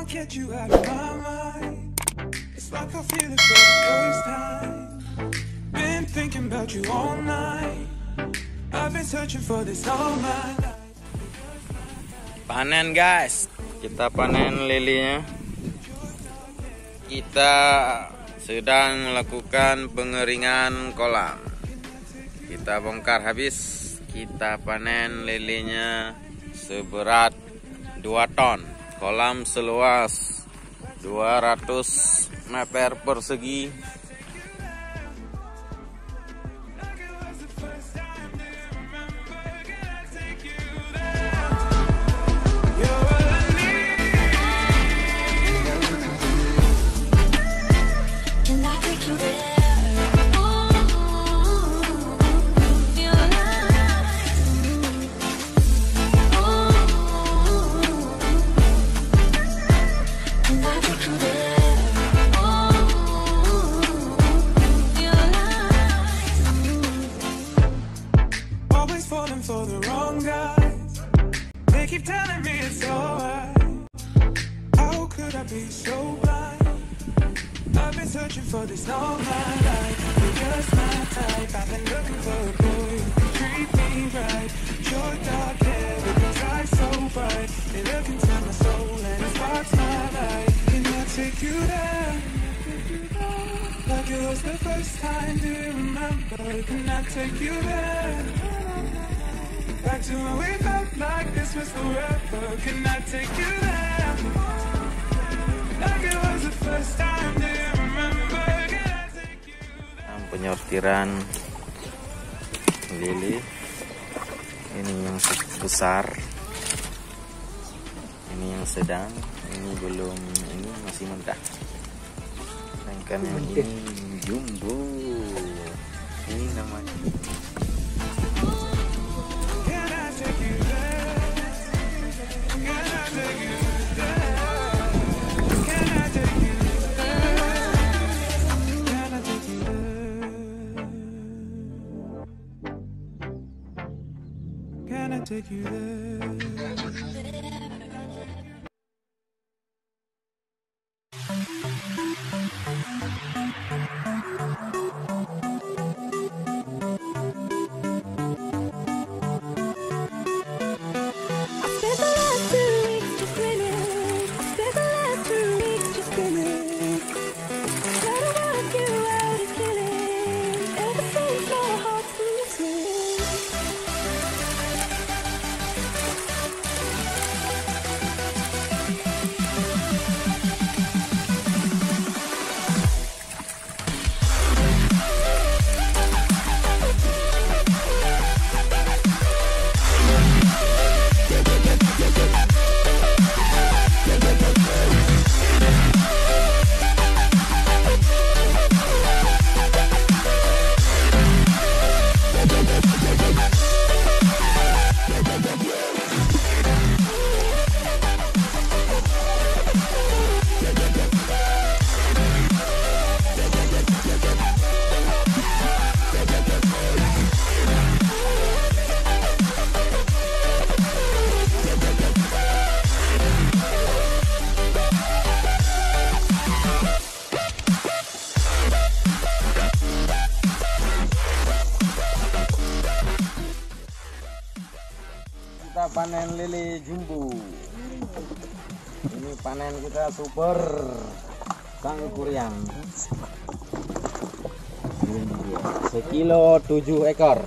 can't get you out of my mind. It's like I feel it for the first time. Been thinking about you all night. I've been searching for this all my life. Panen guys, kita panen lelenya. Kita sedang melakukan pengeringan kolam. Kita bongkar habis, kita panen lelenya seberat 2 ton. Kolam seluas 200 meter persegi. For the wrong guys, they keep telling me it's alright. How could I be so blind? I've been searching for this all my life. You're just my type. I've been looking for a boy who can treat me right. Your dark hair with your eyes so bright, they look into my soul and it sparks my light. Can I take you there? Like it was the first time. Do you remember? Can I take you there? Back to when we felt like this was forever. Can I take you there? Like it was the first time. Do you remember? Can I take you there? Penyortiran lele. Ini yang besar, ini yang sedang, ini belum, ini masih mentah. Sedangkan yang ini jumbo. Ini namanya. Can I take you there? Kita panen lele jumbo. Ini panen kita super sangkuriang. Sekilo 7 ekor.